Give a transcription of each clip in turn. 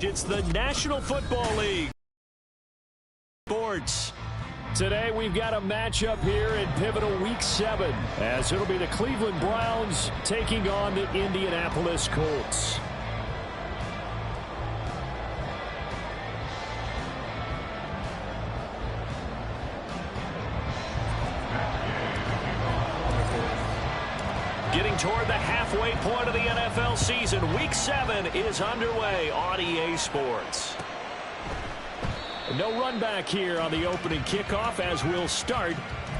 It's the National Football League. Sports. Today we've got a matchup here in pivotal Week 7, as it'll be the Cleveland Browns taking on the Indianapolis Colts. Getting toward the halfway point of the NFL season, Week 7 is underway on EA Sports. No run back here on the opening kickoff, as we'll start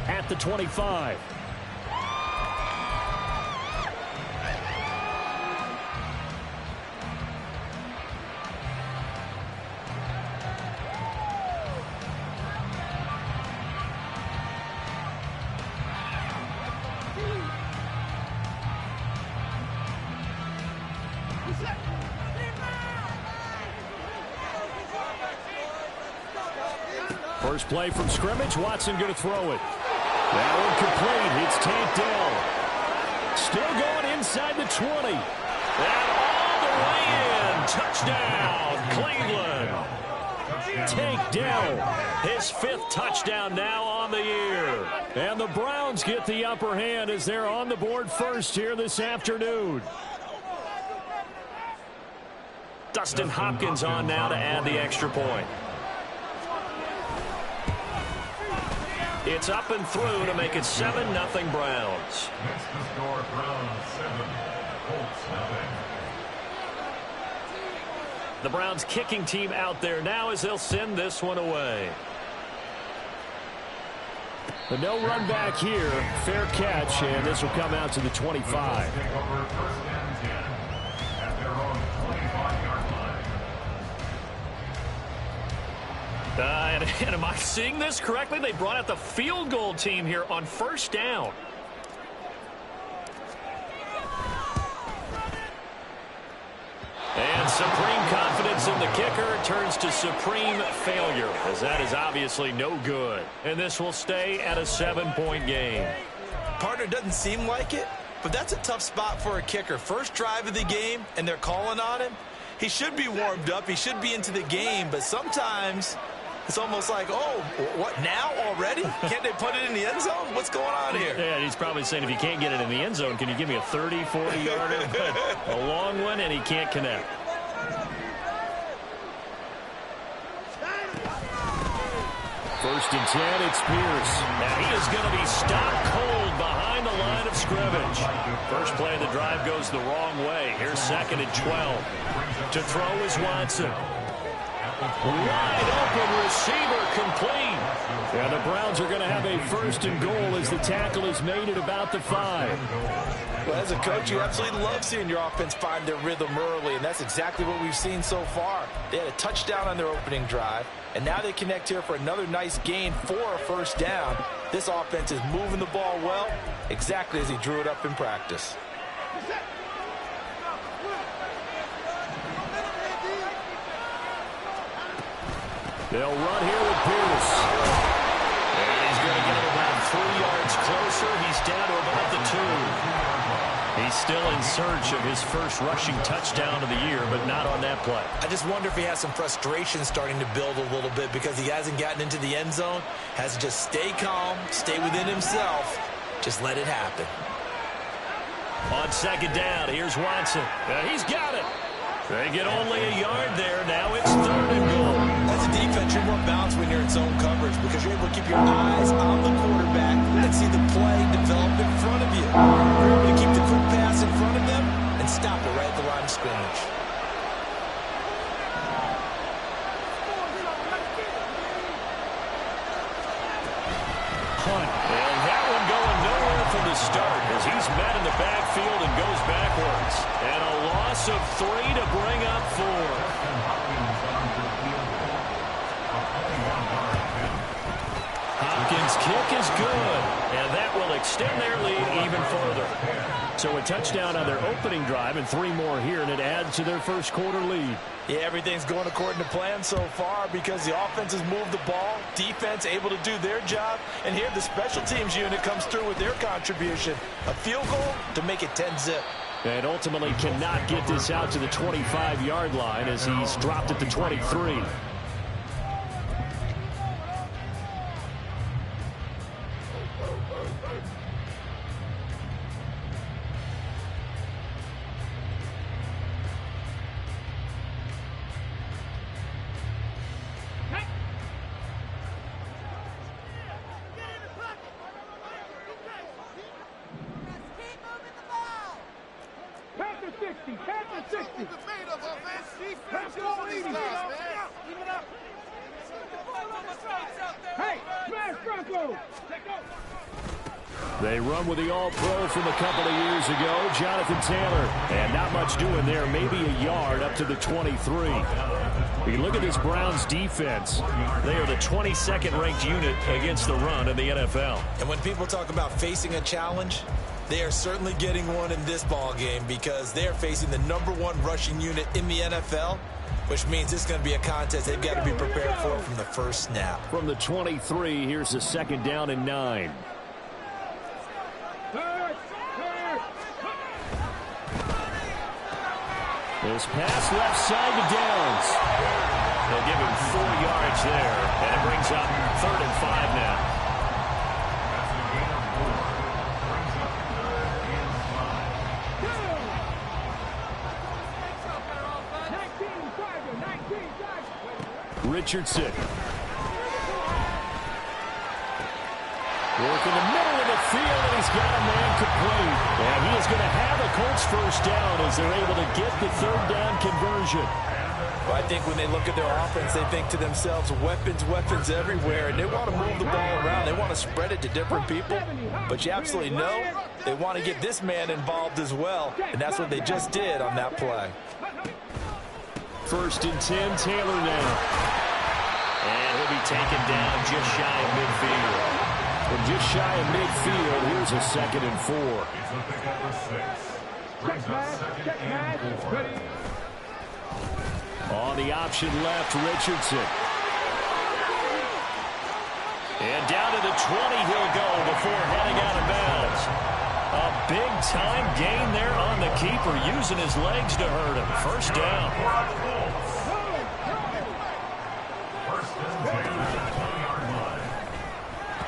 at the 25. First play from scrimmage. Watson going to throw it. That one complete. It's Tank Dell. Still going inside the 20. And all the way in. Touchdown, Cleveland. Tank Dell, his 5th touchdown now on the year. And the Browns get the upper hand as they're on the board first here this afternoon. Dustin Hopkins on now to add the extra point. It's up and through to make it 7-0 Browns. Next to score, Browns 7, Colts 0. The Browns kicking team out there now as they'll send this one away. The no run back here. Fair catch, and this will come out to the 25. Take over first and 10 at their own 25-yard line. And am I seeing this correctly? They brought out the field goal team here on first down. And supreme confidence in the kicker turns to supreme failure, as that is obviously no good. And this will stay at a 7-point game. Partner, doesn't seem like it, but that's a tough spot for a kicker. First drive of the game, and they're calling on him. He should be warmed up. He should be into the game, but sometimes it's almost like, oh, what, now already? Can't they put it in the end zone? What's going on here? Yeah, he's probably saying, if you can't get it in the end zone, can you give me a 30, 40-yarder? A long one, and he can't connect. First and 10, it's Pierce. And he is going to be stopped cold behind the line of scrimmage. First play of the drive goes the wrong way. Here's 2nd and 12. To throw is Watson. Wide open receiver complete. And the Browns are going to have a 1st and goal as the tackle is made at about the 5. Well, as a coach, you absolutely love seeing your offense find their rhythm early, and that's exactly what we've seen so far. They had a touchdown on their opening drive, and now they connect here for another nice gain for a 1st down. This offense is moving the ball well, exactly as he drew it up in practice. They'll run here with Pierce. And he's going to get him about 3 yards closer. He's down to about the 2. He's still in search of his first rushing touchdown of the year, but not on that play. I just wonder if he has some frustration starting to build a little bit because he hasn't gotten into the end zone. Has to just stay calm, stay within himself, just let it happen. On 2nd down, here's Watson. He's got it. They get only a yard there. Now it's 3rd and goal. As a defense, you're more balanced when you're in zone coverage because you're able to keep your eyes on the quarterback and see the play develop in front of you. You're able to keep the quick pass in front of them and stop it right at the line of scrimmage. Hunt. And that one going nowhere from the start as he's met in the backfield and goes backwards. explosive three to bring up 4. Hopkins' kick is good, and that will extend their lead even further. So a touchdown on their opening drive and 3 more here, and it adds to their first quarter lead. Yeah, everything's going according to plan so far because the offense has moved the ball, defense able to do their job, and here the special teams unit comes through with their contribution. A field goal to make it 10-zip. And ultimately cannot get this out to the 25-yard line as he's dropped at the 23. They run with the All-Pro from a couple of years ago, Jonathan Taylor. And not much doing there, maybe a yard up to the 23. You look at this Browns defense. They are the 22nd ranked unit against the run in the NFL. And when people talk about facing a challenge, they are certainly getting one in this ball game because they are facing the #1 rushing unit in the NFL, which means it's going to be a contest they've got to be prepared for from the first snap. From the 23, here's a 2nd down and 9. This pass left side to Downs. They'll give him 4 yards there, and it brings up 3rd and 5 now. Richardson. Work in the middle of the field, and he's got a man complete. And he is going to have a Colts first down as they're able to get the 3rd down conversion. Well, I think when they look at their offense, they think to themselves, weapons everywhere, and they want to move the ball around. They want to spread it to different people. But you absolutely know they want to get this man involved as well, and that's what they just did on that play. 1st and 10, Taylor now. And he'll be taken down just shy of midfield. From just shy of midfield, here's a 2nd and 4. On the option left, Richardson. And down to the 20 he'll go before heading out of bounds. A big-time gain there on the keeper, using his legs to hurt him. First down.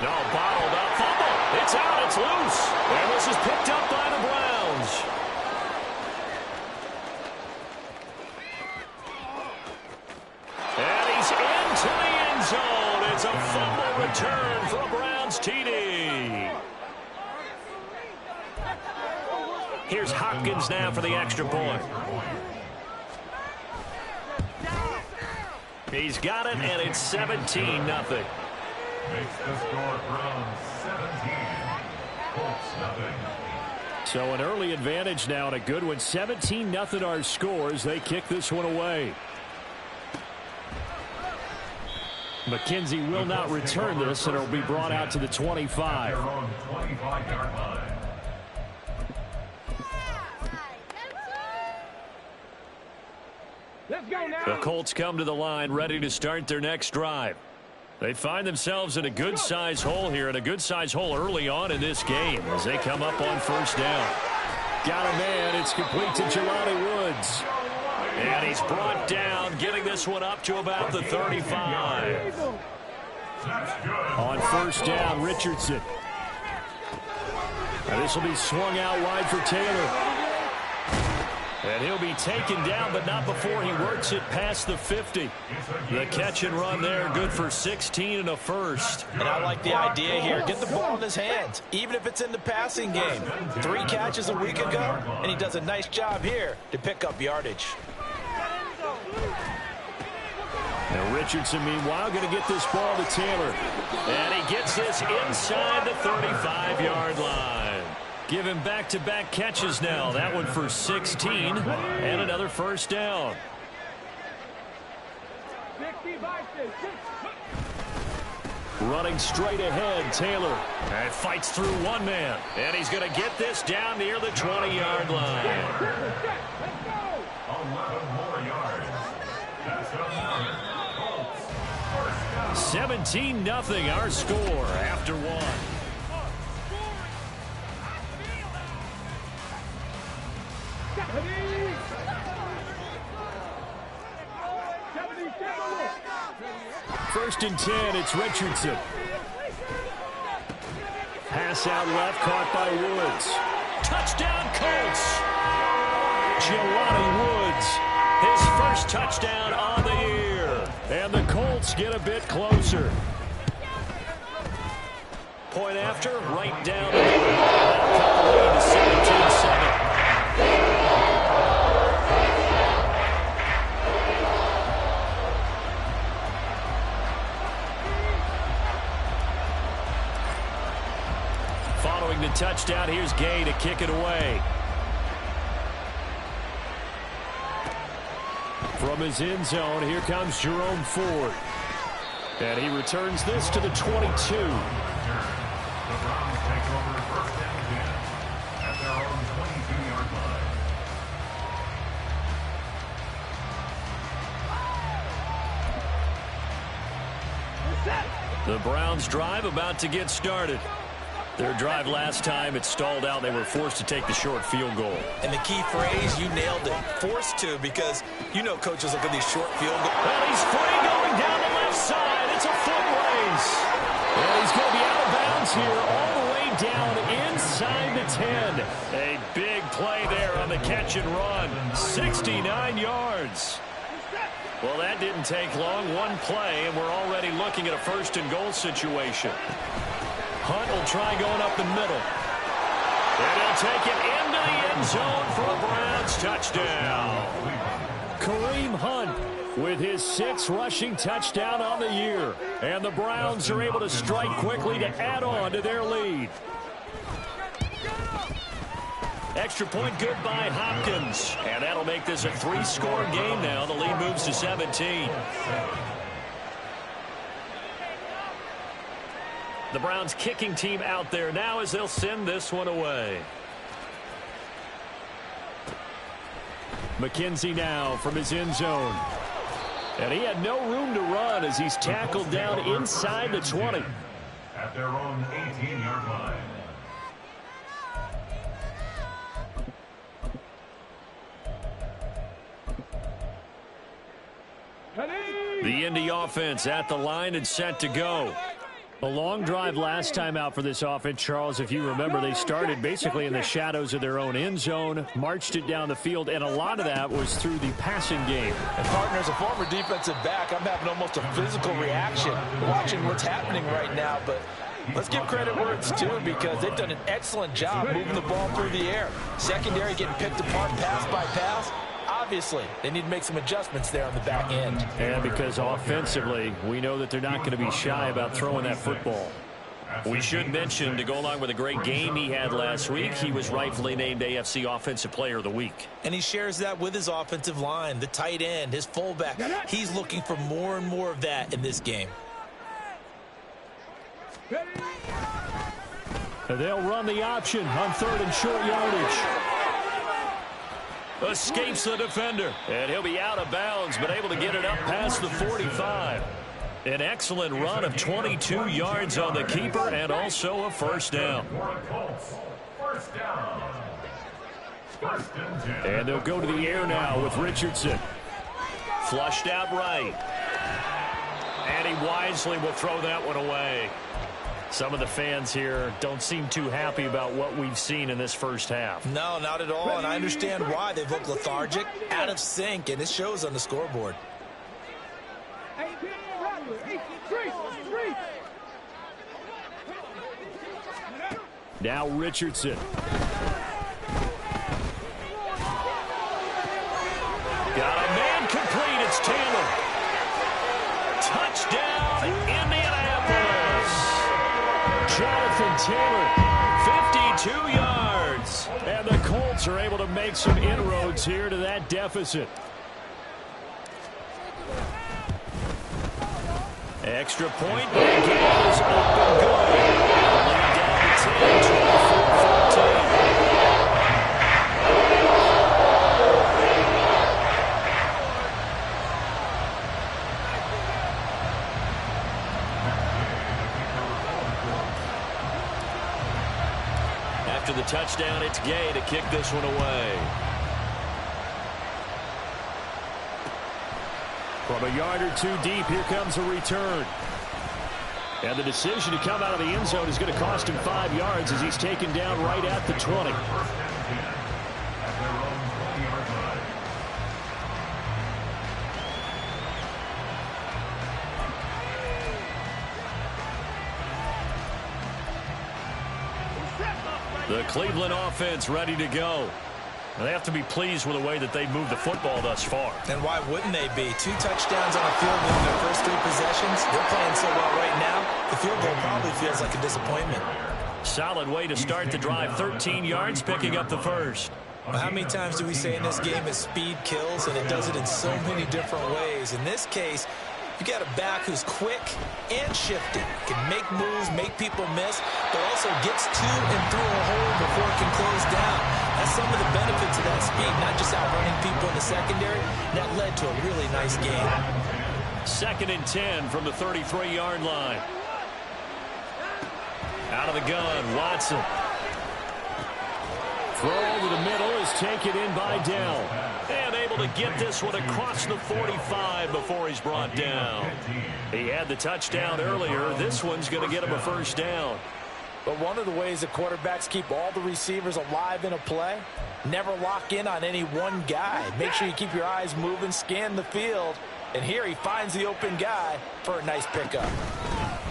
No, bottled up, fumble. It's out, it's loose. And this is picked up by the Browns. And he's into the end zone. It's a fumble return for a Browns TD. Here's Hopkins now for the extra point. He's got it, and it's 17-0. Makes the score Browns 17, Colts nothing. So an early advantage now, and a good one. 17-0 our scores. They kick this one away. McKenzie will not return this, and it'll be brought out to the 25. Their own 25-yard line. Let's go now. The Colts come to the line, ready to start their next drive. They find themselves in a good-sized hole here, and a good-sized hole early on in this game as they come up on 1st down. Got a man. It's complete to Jelani Woods. And he's brought down, getting this one up to about the 35. On 1st down, Richardson. And this will be swung out wide for Taylor. And he'll be taken down, but not before he works it past the 50. The catch and run there, good for 16 and a first. And I like the idea here. Get the ball in his hands, even if it's in the passing game. 3 catches a week ago, and he does a nice job here to pick up yardage. Now Richardson, meanwhile, going to get this ball to Taylor. And he gets this inside the 35-yard line. Give him back-to-back catches now. That one for 16 and another first down. Running straight ahead, Taylor. And fights through one man. And he's going to get this down near the 20-yard line. 11 more yards. That's enough. 17-0 our score after one. First and 10, it's Richardson. Pass out left, caught by Woods. Touchdown, Colts! Jelani Woods, his first touchdown on the year. And the Colts get a bit closer. Point after, right down the middle. That'll cut the lead to 17-7. Following the touchdown, here's Gay to kick it away. From his end zone, here comes Jerome Ford. And he returns this to the 22. The Browns take over first and 10 at their own 22-yard line. The Browns drive about to get started. Their drive last time, it stalled out. They were forced to take the short field goal. And the key phrase, you nailed it. Forced to, because you know coaches look at these short field goals. Well, he's free going down the left side. It's a foot race. And he's going to be out of bounds here all the way down inside the 10. A big play there on the catch and run. 69 yards. Well, that didn't take long. One play, and we're already looking at a first and goal situation. Hunt will try going up the middle. And he'll take it into the end zone for a Browns touchdown. Kareem Hunt with his 6th rushing touchdown on the year. And the Browns are able to strike quickly to add on to their lead. Extra point good by Hopkins. And that'll make this a 3-score game now. The lead moves to 17. The Browns kicking team out there now as they'll send this one away. McKenzie now from his end zone. And he had no room to run as he's tackled down inside the 20. At their own 18-yard line. The Indy offense at the line and set to go. A long drive last time out for this offense, Charles. If you remember, they started basically in the shadows of their own end zone, marched it down the field, and a lot of that was through the passing game. And partner, as a former defensive back, I'm having almost a physical reaction watching what's happening right now. But let's give credit where it's due, because they've done an excellent job moving the ball through the air. Secondary getting picked apart pass by pass. Obviously, they need to make some adjustments there on the back end. And because offensively, we know that they're not going to be shy about throwing that football. We should mention, to go along with a great game he had last week, he was rightfully named AFC Offensive Player of the Week. And he shares that with his offensive line, the tight end, his fullback. He's looking for more and more of that in this game. They'll run the option on 3rd and short yardage. Escapes the defender, and he'll be out of bounds, but able to get it up past the 45. An excellent run of 22 yards on the keeper, and also a first down. And they'll go to the air now with Richardson. Flushed out right. And he wisely will throw that one away. Some of the fans here don't seem too happy about what we've seen in this first half. No, not at all, and I understand why. They've looked lethargic, out of sync, and it shows on the scoreboard. Now Richardson. Got a man complete. It's Taylor. Touchdown, Indianapolis. Jonathan Taylor, 52 yards. Steelers are able to make some inroads here to that deficit. Extra point. The game is up and good. Lead down to 10, 24-14. After the touchdown, it's Gay to kick this one away. From a yard or two deep, here comes a return. And the decision to come out of the end zone is going to cost him 5 yards as he's taken down right at the 20. The Cleveland offense ready to go. They have to be pleased with the way that they moved the football thus far. And why wouldn't they be? 2 touchdowns on the field in their first 3 possessions. They're playing so well right now, the field goal probably feels like a disappointment. Solid way to start the drive. 13 yards, picking up the first. Well, how many times do we say in this game is speed kills, and it does it in so many different ways. In this case, you got a back who's quick and shifty, can make moves, make people miss, but also gets to and through a hole before it can close down. That's some of the benefits of that speed, not just outrunning people in the secondary. That led to a really nice game. 2nd and 10 from the 33-yard line. Out of the gun, Watson. Throw over the middle is taken in by Dell. And able to get this one across the 45 before he's brought down. He had the touchdown earlier. This one's going to get him a first down. But one of the ways that quarterbacks keep all the receivers alive in a play, never lock in on any one guy. Make sure you keep your eyes moving, scan the field. And here he finds the open guy for a nice pickup.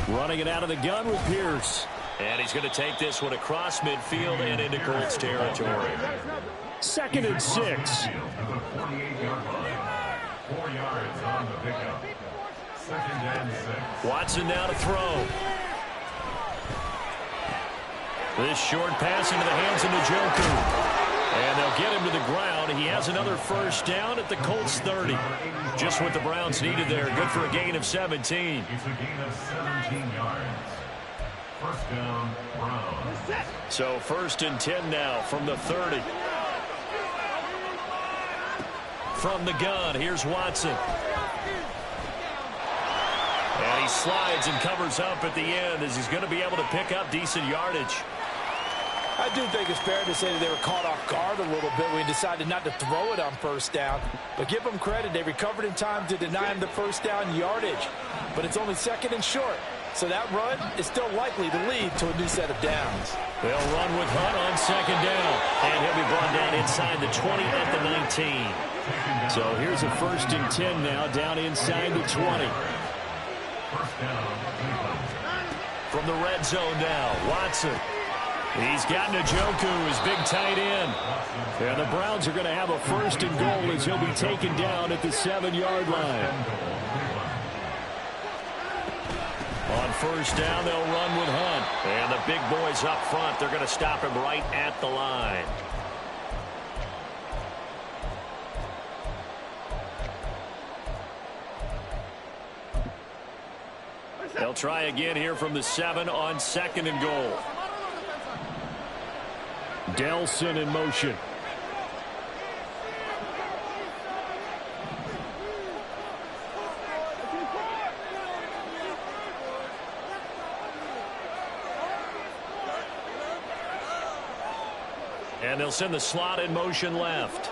Running it out of the gun with Pierce. And he's going to take this one across midfield and into Colts territory. 2nd and 6. 4 yards on the pickup. 2nd and 6. Watson now to throw. This short pass into the hands of Njoku. And they'll get him to the ground. He has another first down at the Colts 30. Just what the Browns needed there. Good for a gain of 17. It's a gain of 17 yards. First down, Browns. So 1st and 10 now from the 30. From the gun, here's Watson. And he slides and covers up at the end as he's going to be able to pick up decent yardage. I do think it's fair to say that they were caught off guard a little bit when he decided not to throw it on first down. But give them credit, they recovered in time to deny him the first down yardage. But it's only 2nd and short. So that run is still likely to lead to a new set of downs. They'll run with Hunt on 2nd down. And he'll be brought down inside the 20 at the 19. So here's a 1st and 10 now down inside the 20. From the red zone now, Watson. He's got Njoku, his big tight end. And the Browns are going to have a 1st and goal as he'll be taken down at the 7-yard line. On 1st down, they'll run with Hunt. And the big boys up front, they're going to stop him right at the line. They'll try again here from the 7 on 2nd and goal. Delson in motion. And they'll send the slot in motion left.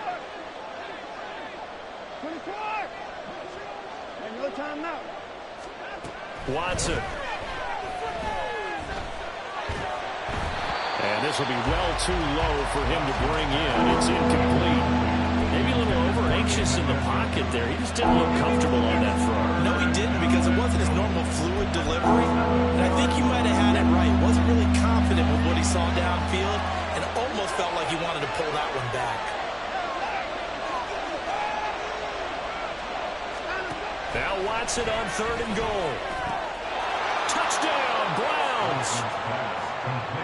24. And no time now. Watson. And this will be well too low for him to bring in. It's incomplete. Maybe a little over-anxious in the pocket there. He just didn't look comfortable on that throw. No, he didn't, because it wasn't his normal fluid delivery. And I think he might have had it right. Wasn't really confident with what he saw downfield and almost felt like he wanted to pull that one back. Now Watson on 3rd and goal. Touchdown, Browns.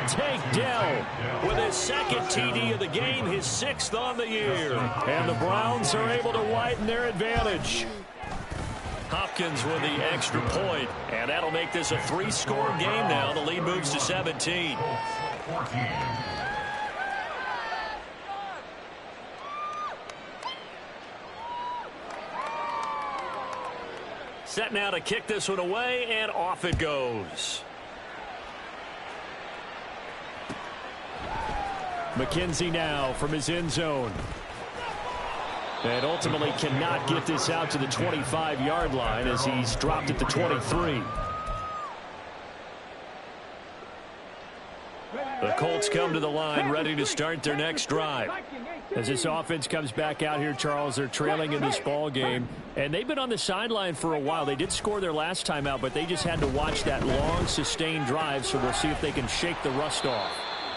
Tank Dell with his second TD of the game, his 6th on the year. And the Browns are able to widen their advantage. Hopkins with the extra point, and that'll make this a 3-score game now. The lead moves to 17. Set now to kick this one away, and off it goes. McKenzie now from his end zone. And ultimately cannot get this out to the 25-yard line as he's dropped at the 23. The Colts come to the line ready to start their next drive. As this offense comes back out here, Charles, they're trailing in this ball game. And they've been on the sideline for a while. They did score their last time out, but they just had to watch that long, sustained drive, so we'll see if they can shake the rust off.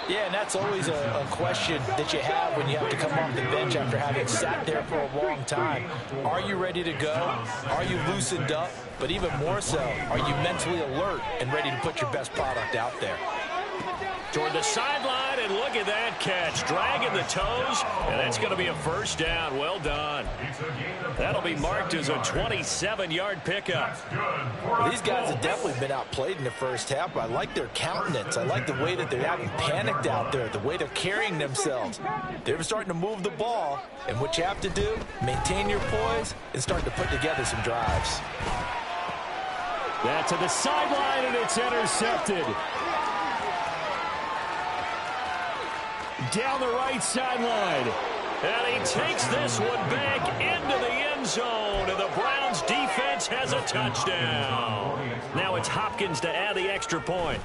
Yeah, and that's always a question that you have when you have to come off the bench after having sat there for a long time. Are you ready to go? Are you loosened up? But even more so, are you mentally alert and ready to put your best product out there? Toward the sideline, and look at that catch. Dragging the toes, and that's going to be a first down. Well done. That'll be marked as a 27-yard pickup. Well, these guys have definitely been outplayed in the first half, but I like their countenance. I like the way that they're having panicked out there, the way they're carrying themselves. They're starting to move the ball, and what you have to do, maintain your poise and start to put together some drives. That's to the sideline, and it's intercepted. Down the right sideline. And he takes this one back into the end zone. And the Browns defense has a touchdown. Now it's Hopkins to add the extra point.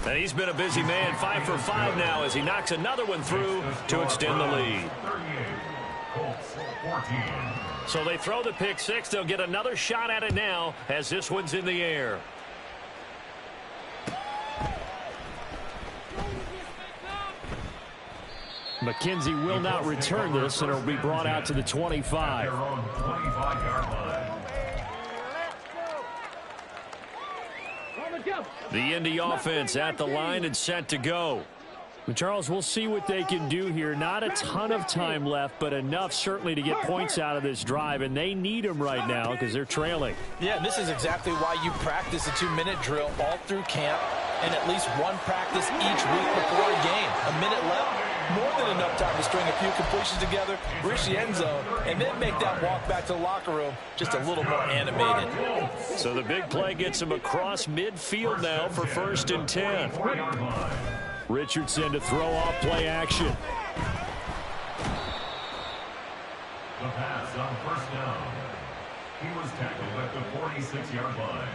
And he's been a busy man, 5 for 5 now as he knocks another one through to extend the lead. So they throw the pick six. They'll get another shot at it now as this one's in the air. McKenzie will not return this, and it'll be brought out to the 25. The Indy offense at the line and set to go. And Charles, we'll see what they can do here. Not a ton of time left, but enough certainly to get points out of this drive, and they need them right now because they're trailing. Yeah, and this is exactly why you practice a 2-minute drill all through camp and at least one practice each week before a game. A minute left. More than enough time to string a few completions together, reach the end zone, and then make that walk back to the locker room just a little more animated. So the big play gets him across midfield now for 1st and 10. Richardson to throw off play action. The pass on 1st down. He was tackled at the 46-yard line.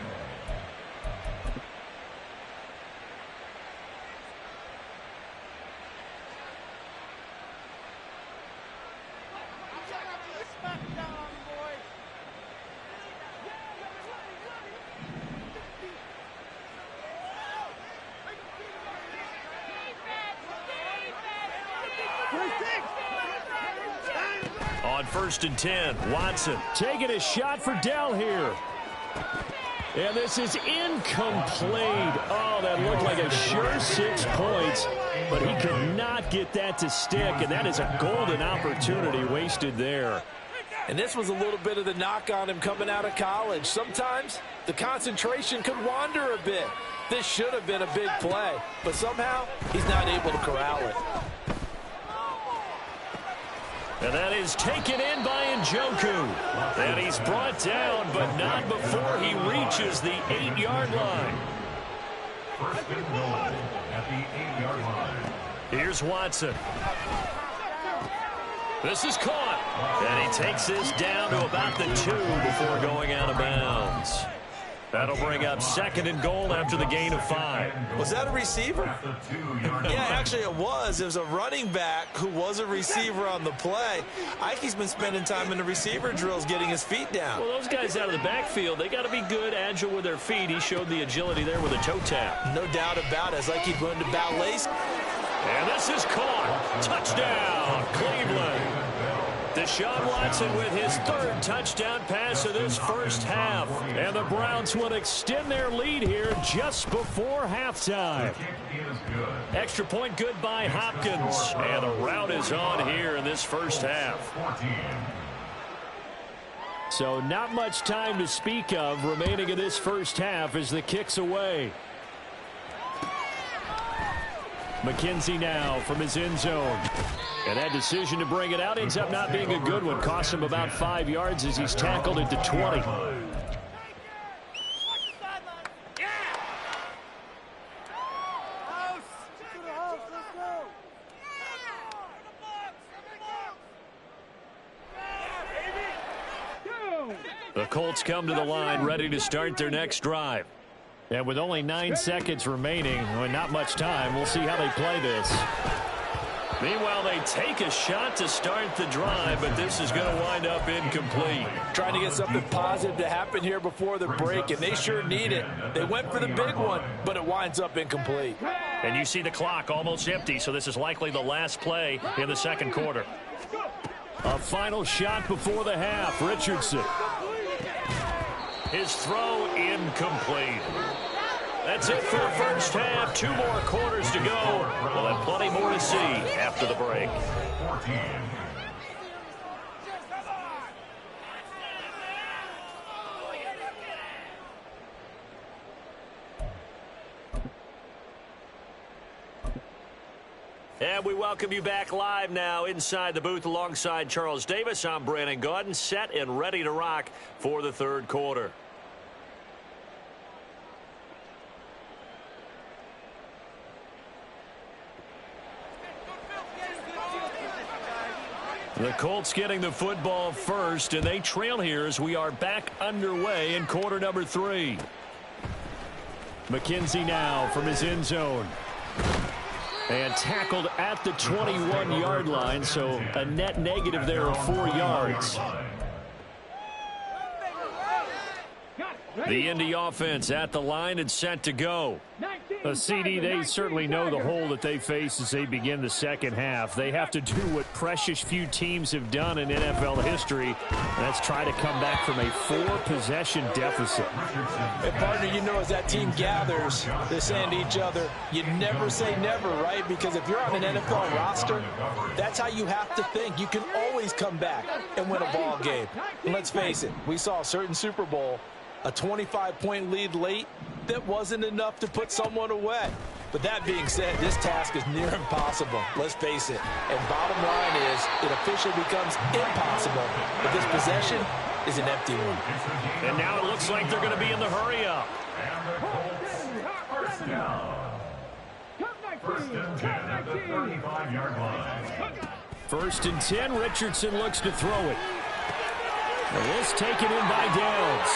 On 1st and 10, Watson taking a shot for Dell here. And this is incomplete. Oh, that looked like a sure 6 points, but he could not get that to stick, and that is a golden opportunity wasted there. And this was a little bit of the knock on him coming out of college. Sometimes the concentration could wander a bit. This should have been a big play, but somehow he's not able to corral it. And that is taken in by Njoku. And he's brought down, but not before he reaches the 8-yard line. 1st and goal at the 8-yard line. Here's Watson. This is caught. And he takes this down to about the 2 before going out of bounds. That'll bring up 2nd and goal after the gain of 5. Was that a receiver? Yeah, actually it was. It was a running back who was a receiver on the play. Ike's been spending time in the receiver drills getting his feet down. Well, those guys out of the backfield, they got to be good, agile with their feet. He showed the agility there with a toe tap. No doubt about it. It's like he'd learned to ballet. And this is caught. Touchdown, Cleveland. Deshaun Watson with his third touchdown pass of this first half. And the Browns will extend their lead here just before halftime. Extra point good by Hopkins. And the rout is on here in this first half. So not much time to speak of remaining in this first half as the kick's away. McKenzie now from his end zone. And that decision to bring it out ends up not being a good one. Cost him about 5 yards as he's tackled at the 20. The Colts come to the line ready to start their next drive. And with only 9 seconds remaining, and not much time, we'll see how they play this. Meanwhile, they take a shot to start the drive, but this is going to wind up incomplete. Trying to get something positive to happen here before the break, and they sure need it. They went for the big one, but it winds up incomplete. And you see the clock almost empty, so this is likely the last play in the second quarter. A final shot before the half. Richardson. His throw incomplete. That's it for the first half. 2 more quarters to go. We'll have plenty more to see after the break. And we welcome you back live now inside the booth alongside Charles Davis. I'm Brandon Gaudin, set and ready to rock for the third quarter. The Colts getting the football first, and they trail here as we are back underway in quarter number 3. McKenzie now from his end zone. And tackled at the 21-yard line, so a net negative there of 4 yards. The Indy offense at the line and set to go. A CD, they certainly know the hole that they face as they begin the second half. They have to do what precious few teams have done in NFL history. That's try to come back from a 4-possession deficit. Hey, partner, you know as that team gathers, they're saying to each other, you never say never, right? Because if you're on an NFL roster, that's how you have to think. You can always come back and win a ball game. And let's face it, we saw a certain Super Bowl, a 25-point lead late, that wasn't enough to put someone away. But that being said, this task is near impossible. Let's face it. And bottom line is, it officially becomes impossible. But this possession is an empty one. And now it looks like they're going to be in the hurry-up. First down. First and 10 at the 35-yard line. First and 10, Richardson looks to throw it. And this taken in by Downs.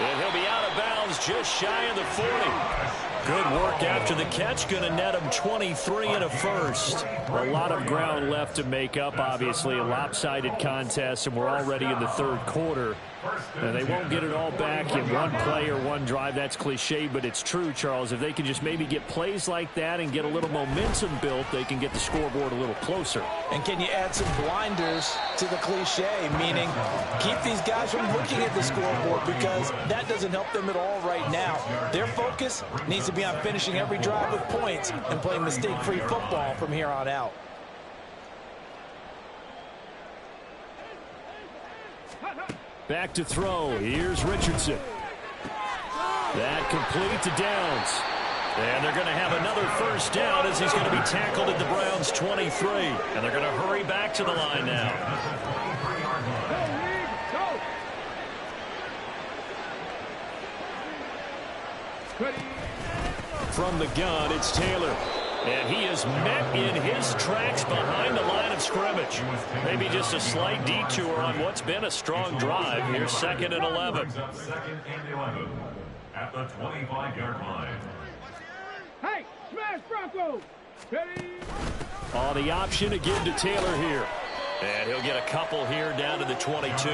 And he'll be out of bounds just shy of the 40. Good work after the catch. Going to net him 23 and a first. A lot of ground left to make up, obviously. A lopsided contest, and we're already in the third quarter. And they won't get it all back in one play or one drive. That's cliche, but it's true, Charles. If they can just maybe get plays like that and get a little momentum built, they can get the scoreboard a little closer. And can you add some blinders to the cliche, meaning keep these guys from looking at the scoreboard, because that doesn't help them at all right now. Their focus needs to be on finishing every drive with points and playing mistake-free football from here on out. Back to throw. Here's Richardson. That complete to Downs. And they're going to have another first down as he's going to be tackled at the Browns' 23. And they're going to hurry back to the line now. From the gun, it's Taylor. And he is met in his tracks behind the line of scrimmage. Maybe just a slight detour on what's been a strong drive. Here's 2nd and 11. Second and 11 at the 25-yard line. Hey, smash Broncos! Ready? On the option again to Taylor here. And he'll get a couple here down to the 22.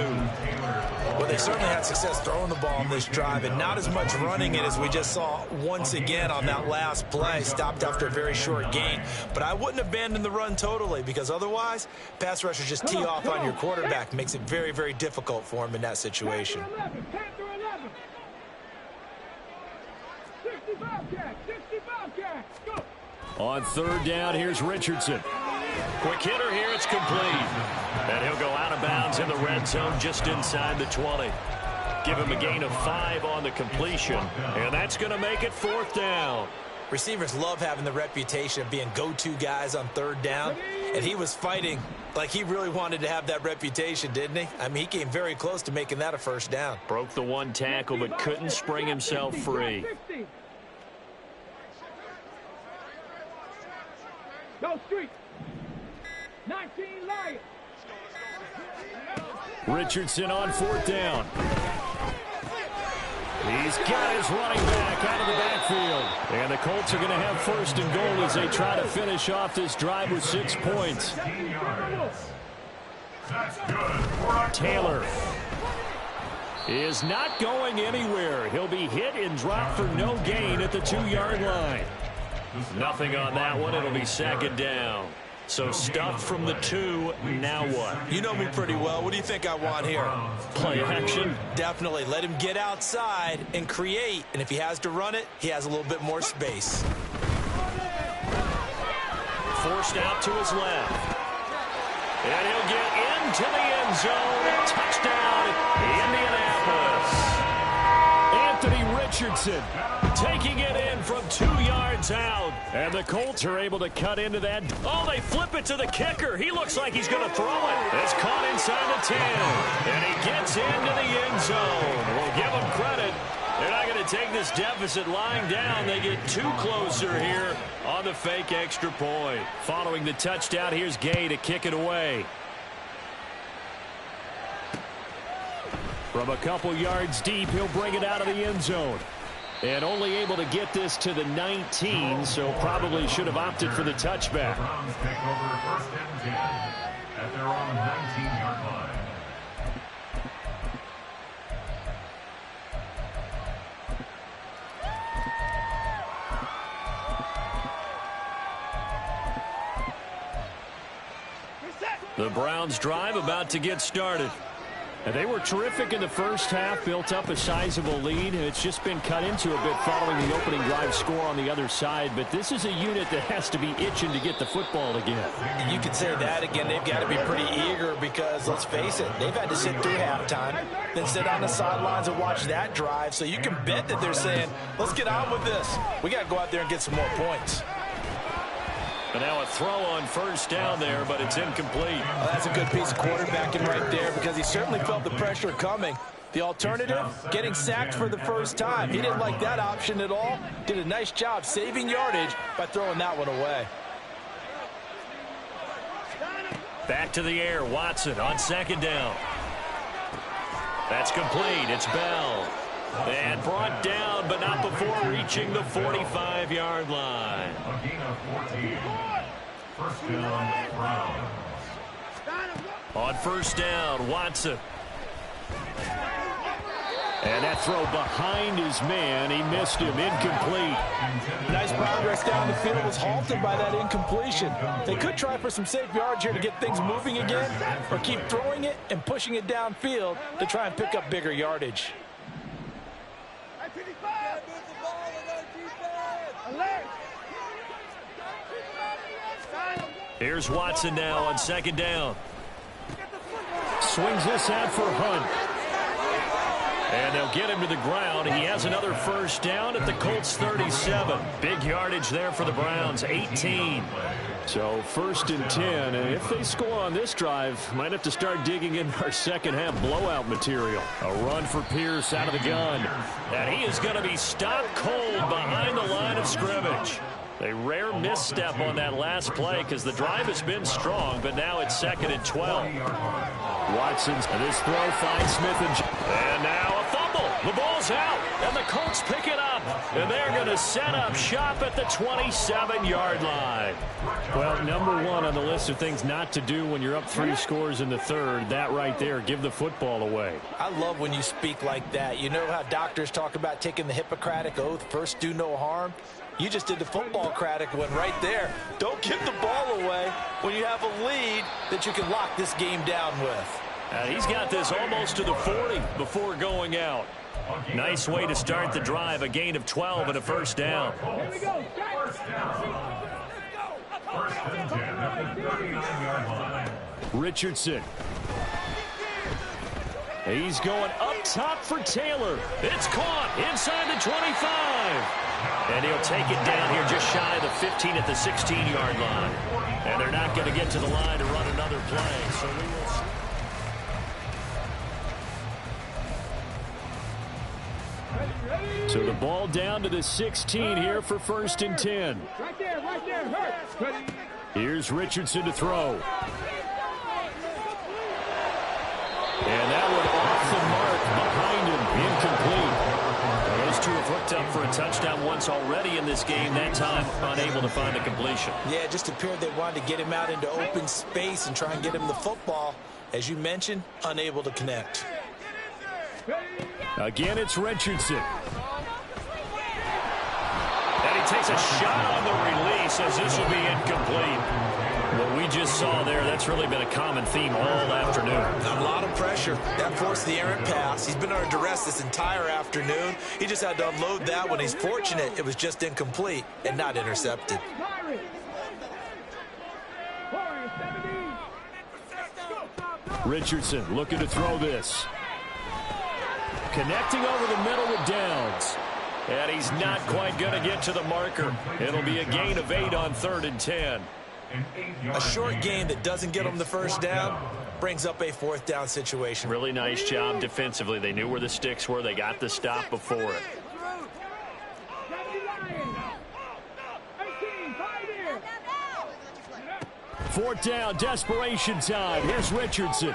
Well, they certainly had success throwing the ball on this drive and not as much running it as we just saw once again on that last play. Stopped after a very short gain. But I wouldn't abandon the run totally, because otherwise, pass rushers just tee off on your quarterback. Makes it very, very difficult for him in that situation. On third down, here's Richardson. Quick hitter here, it's complete. And he'll go out of bounds in the red zone just inside the 20. Give him a gain of 5 on the completion. And that's going to make it 4th down. Receivers love having the reputation of being go-to guys on third down. And he was fighting like he really wanted to have that reputation, didn't he? I mean, he came very close to making that a first down. Broke the one tackle, but couldn't spring himself free. Go street. 19 Lions. Richardson on 4th down. He's got his running back out of the backfield. And the Colts are going to have 1st and goal as they try to finish off this drive with 6 points. Taylor is not going anywhere. He'll be hit and dropped for no gain at the 2-yard line. Nothing on that one. It'll be 2nd down. So stuffed from the 2. Now what? You know me pretty well. What do you think I want here? Play action. Definitely. Let him get outside and create. And if he has to run it, he has a little bit more space. Forced out to his left. And he'll get into the end zone. Touchdown, Indianapolis. Anthony Richardson taking it in from 2 yards out. And the Colts are able to cut into that. Oh, they flip it to the kicker. He looks like he's going to throw it. It's caught inside the 10. And he gets into the end zone. We'll give him credit. They're not going to take this deficit lying down. They get 2 closer here on the fake extra point. Following the touchdown, here's Gay to kick it away. From a couple yards deep, he'll bring it out of the end zone. And only able to get this to the 19, so probably should have opted for the touchback. The Browns take over 1st and 10 at their own 19-yard line. The Browns drive about to get started. And they were terrific in the first half, built up a sizable lead, and it's just been cut into a bit following the opening drive score on the other side. But this is a unit that has to be itching to get the football again. You could say that again. They've got to be pretty eager because, let's face it, they've had to sit through halftime, then sit on the sidelines and watch that drive. So you can bet that they're saying, let's get on with this. We got to go out there and get some more points. And now a throw on 1st down there, but it's incomplete. Well, that's a good piece of quarterbacking right there because he certainly felt the pressure coming. The alternative, getting sacked for the first time. He didn't like that option at all. Did a nice job saving yardage by throwing that one away. Back to the air, Watson on 2nd down. That's complete. It's Bell. And brought down, but not before reaching the 45-yard line. A gain of 14. 1st down, Browns. On 1st down, Watson. And that throw behind his man. He missed him. Incomplete. Nice progress down the field was halted by that incompletion. They could try for some safe yards here to get things moving again, or keep throwing it and pushing it downfield to try and pick up bigger yardage. Here's Watson now on 2nd down. Swings this out for Hunt. And they'll get him to the ground. He has another 1st down at the Colts 37. Big yardage there for the Browns, 18. So 1st and 10. And if they score on this drive, might have to start digging in our second half blowout material. A run for Pierce out of the gun. And he is going to be stopped cold behind the line of scrimmage. A rare misstep on that last play because the drive has been strong, but now it's 2nd and 12. Watson's this throw finds Smith and now a fumble. The ball's out, and the Colts pick it up. And they're going to set up shop at the 27-yard line. Well, number one on the list of things not to do when you're up 3 scores in the third, that right there, give the football away. I love when you speak like that. You know how doctors talk about taking the Hippocratic Oath, first do no harm? You just did the football-cratic one right there. Don't give the ball away when you have a lead that you can lock this game down with. He's got this almost to the 40 before going out. Nice way to start the drive, a gain of 12 and a first down. Here we go. First down. First and 10 at the 39-yard line. Richardson. He's going up top for Taylor. It's caught inside the 25. And he'll take it down here just shy of the 15 at the 16-yard line. And they're not going to get to the line to run another play. So we will see. So the ball down to the 16 here for first and 10. Right there, hurt. Here's Richardson to throw. And that one off the mark behind him, incomplete. Those two have hooked up for a touchdown once already in this game, that time unable to find a completion. Yeah, it just appeared they wanted to get him out into open space and try and get him the football. As you mentioned, unable to connect. Again, it's Richardson. And he takes a shot on the release as this will be incomplete. What we just saw there, that's really been a common theme all afternoon. A lot of pressure. That forced the errant pass. He's been under duress this entire afternoon. He just had to unload that one. He's fortunate it was just incomplete and not intercepted. Richardson looking to throw this. Connecting over the middle with Downs. And he's not quite going to get to the marker. It'll be a gain of 8 on 3rd and 10. A short gain that doesn't get him the first down brings up a 4th down situation. Really nice job defensively. They knew where the sticks were. They got the stop before it. 4th down, desperation time. Here's Richardson.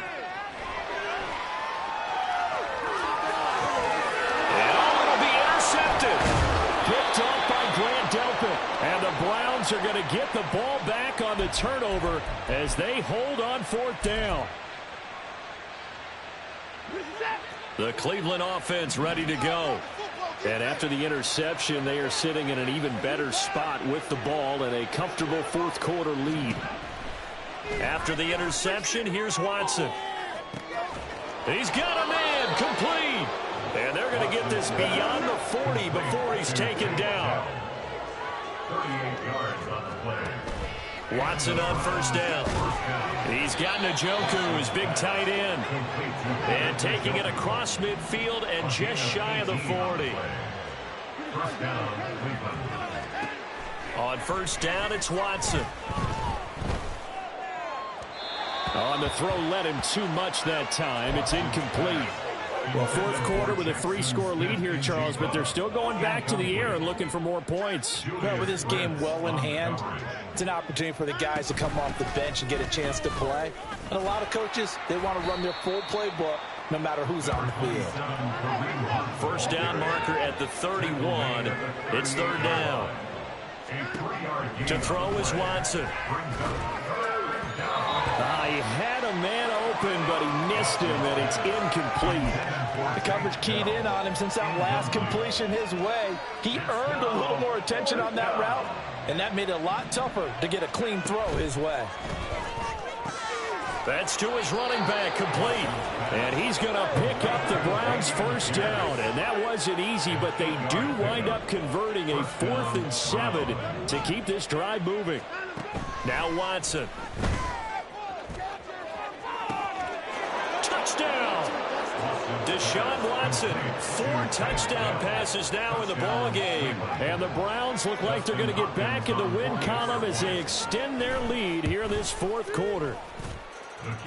Picked off by Grant Delpit. And the Browns are going to get the ball back on the turnover as they hold on 4th down. The Cleveland offense ready to go. And after the interception, they are sitting in an even better spot with the ball and a comfortable 4th quarter lead. After the interception, here's Watson. He's got a man, complete. And they're going to get this beyond the 40 before he's taken down. 38 yards on the play. Watson on first down. He's got Njoku, his big tight end. And taking it across midfield and just shy of the 40. First down, Cleveland. On first down, it's Watson. On the throw, led him too much that time. It's incomplete. Well, 4th quarter with a 3-score lead here, Charles, but they're still going back to the air and looking for more points. Well, with this game well in hand, it's an opportunity for the guys to come off the bench and get a chance to play. And a lot of coaches, they want to run their full playbook no matter who's on the field. First down marker at the 31. It's 3rd down. To throw is Watson. He had a man open, but he missed him, and it's incomplete. The coverage keyed in on him since that last completion his way. He earned a little more attention on that route, and that made it a lot tougher to get a clean throw his way. That's to his running back, complete. And he's going to pick up the Browns' first down. And that wasn't easy, but they do wind up converting a 4th and 7 to keep this drive moving. Now Watson. Touchdown! Deshaun Watson, 4 touchdown passes now in the ball game. And the Browns look like they're going to get back in the win column as they extend their lead here in this 4th quarter.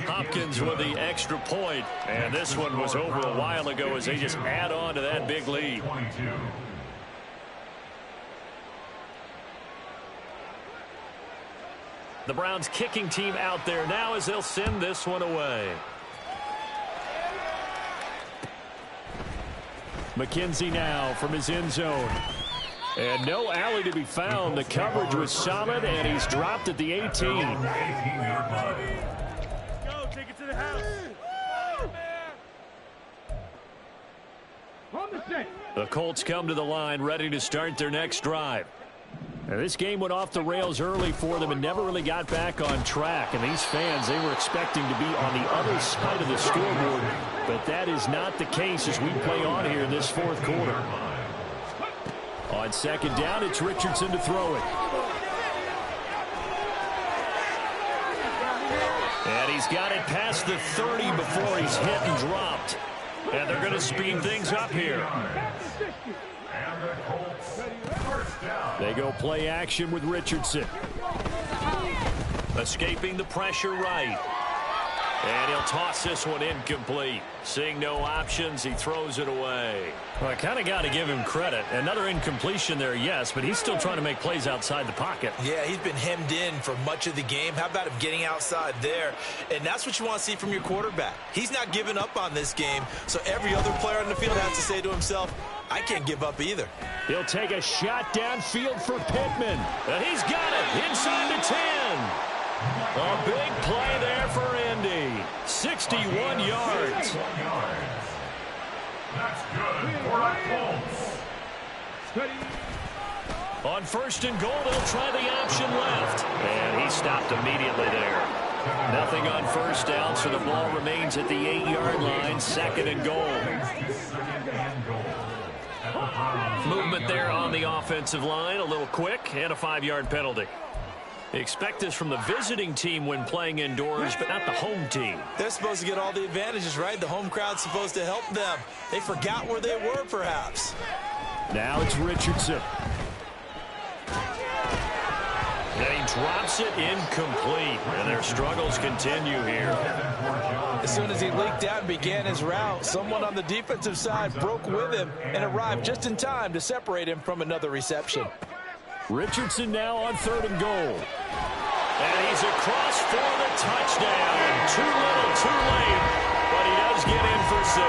Hopkins with the extra point, and this one was over a while ago as they just add on to that big lead. 22. The Browns kicking team out there now as they'll send this one away. McKenzie now from his end zone. And no alley to be found. The coverage was solid, and he's dropped at the 18. Go, take it to the house. The Colts come to the line ready to start their next drive. Now, this game went off the rails early for them and never really got back on track. And these fans, they were expecting to be on the other side of the scoreboard. But that is not the case as we play on here in this fourth quarter. On second down, it's Richardson to throw it. And he's got it past the 30 before he's hit and dropped. And they're going to speed things up here. They go play action with Richardson. Escaping the pressure right. And he'll toss this one incomplete. Seeing no options, he throws it away. Well, I kind of got to give him credit. Another incompletion there, yes, but he's still trying to make plays outside the pocket. Yeah, he's been hemmed in for much of the game. How about him getting outside there? And that's what you want to see from your quarterback. He's not giving up on this game, so every other player on the field has to say to himself, I can't give up either. He'll take a shot downfield for Pittman. And he's got it inside the 10. A big play there for Indy. 61 yards. That's good for the Colts. On first and goal, they'll try the option left. And he stopped immediately there. Nothing on first down, so the ball remains at the 8-yard line. Second and goal. Movement there on the offensive line. A little quick and a 5-yard penalty. Expect this from the visiting team when playing indoors, but not the home team. They're supposed to get all the advantages, right? The home crowd's supposed to help them. They forgot where they were, perhaps. Now it's Richardson. And he drops it incomplete. And their struggles continue here. As soon as he leaked out and began his route, someone on the defensive side broke with him and arrived just in time to separate him from another reception. Richardson now on third and goal. And he's across for the touchdown. Too little, too late. But he does get in for 6.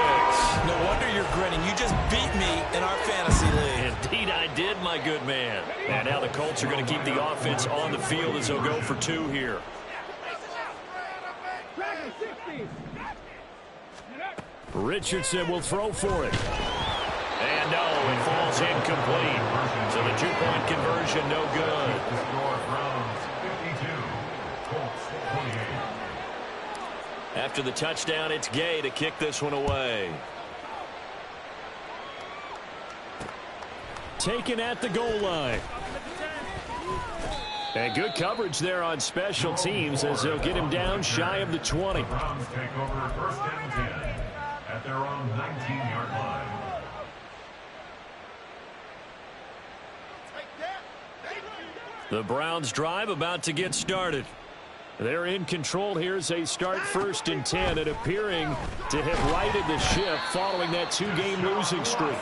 No wonder you're grinning. You just beat me in our fantasy league. Indeed, I did, my good man. And now the Colts are going to keep the offense on the field as they'll go for 2 here. Richardson will throw for it. And no, it falls incomplete. So the 2-point conversion, no good. After the touchdown, it's Gay to kick this one away. Taken at the goal line. And good coverage there on special teams as they'll get him down shy of the 20. Browns take over first and 10 at their own 19-yard line. The Browns drive about to get started. They're in control here as they start first and 10 and appearing to have righted the ship following that 2-game losing streak.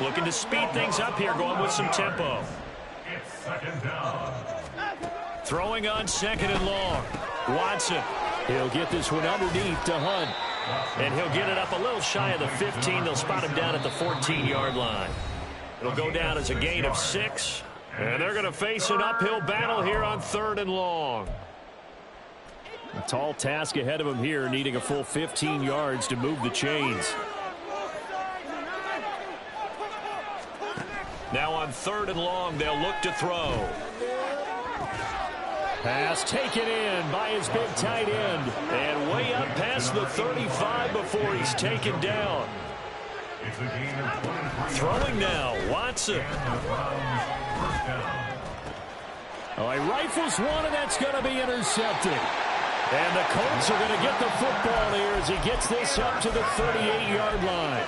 Looking to speed things up here, going with some tempo. It's second down. Throwing on second and long. Watson. He'll get this one underneath to Hunt. And he'll get it up a little shy of the 15. They'll spot him down at the 14-yard line. It'll go down as a gain of 6. And they're going to face an uphill battle here on third and long. A tall task ahead of him here, needing a full 15 yards to move the chains. Now on third and long, they'll look to throw. Pass taken in by his big tight end. And way up past the 35 before he's taken down. Throwing now, Watson. Oh, he rifles one, and that's going to be intercepted. And the Colts are going to get the football here as he gets this up to the 38-yard line.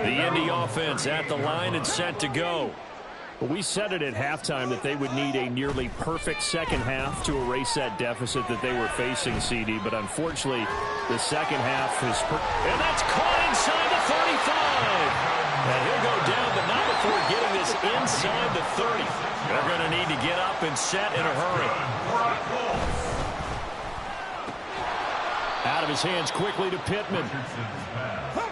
The Indy offense at the line and set to go. Well, we said it at halftime that they would need a nearly perfect second half to erase that deficit that they were facing, CD. But unfortunately, the second half is... And that's caught inside the 35. And he'll go down, but not before getting this inside the 30. They're going to need to get up and set in a hurry. Out Out of his hands quickly to Pittman.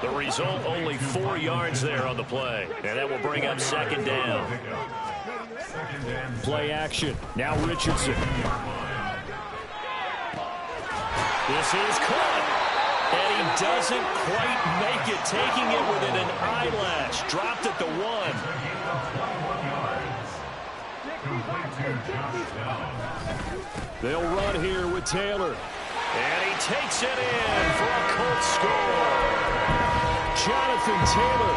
The result, only 4 yards there on the play. And that will bring up second down. Play action. Now Richardson. This is caught. And he doesn't quite make it, taking it within an eyelash. Dropped at the 1. They'll run here with Taylor. And he takes it in for a Colts score. Jonathan Taylor,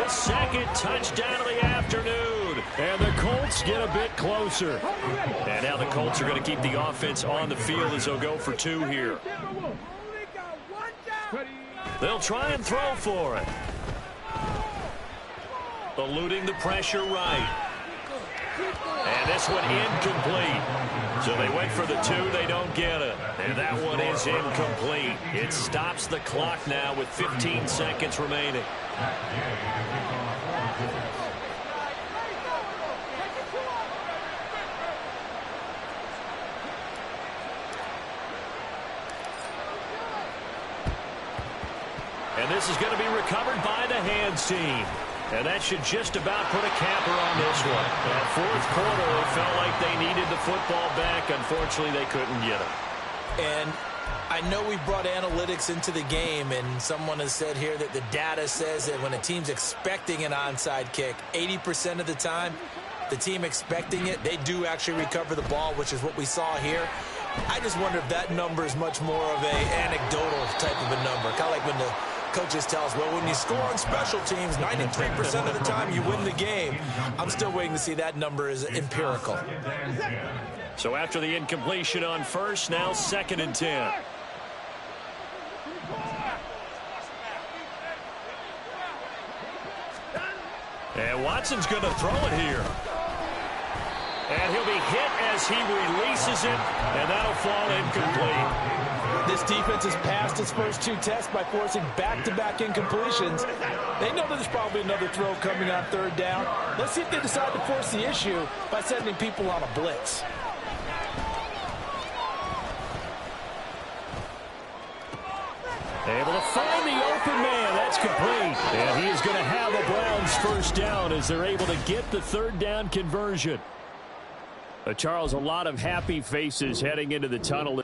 his second touchdown of the afternoon. And the Colts get a bit closer. And now the Colts are going to keep the offense on the field as they'll go for 2 here. They'll try and throw for it. Eluding the pressure right. And this one incomplete. So they went for the 2, they don't get it. And that one is incomplete. It stops the clock now with 15 seconds remaining. And this is going to be recovered by the hands team. And that should just about put a capper on this one. That fourth quarter, it felt like they needed the football back. Unfortunately, they couldn't get it. And I know we brought analytics into the game, and someone has said here that the data says that when a team's expecting an onside kick, 80% of the time, the team expecting it, they do actually recover the ball, which is what we saw here. I just wonder if that number is much more of a anecdotal type of a number. Kind of like when the coaches tell us, well, when you score on special teams, 93% of the time you win the game. I'm still waiting to see that number is empirical. So after the incompletion on first, now 2nd and 10. And Watson's going to throw it here. And he'll be hit as he releases it, and that'll fall incomplete. This defense has passed its first 2 tests by forcing back-to-back incompletions. They know there's probably another throw coming on 3rd down. Let's see if they decide to force the issue by sending people on a blitz. Able to find the open man. That's complete. And he is going to have a Browns first down as they're able to get the 3rd down conversion. Charles, a lot of happy faces heading into the tunnel.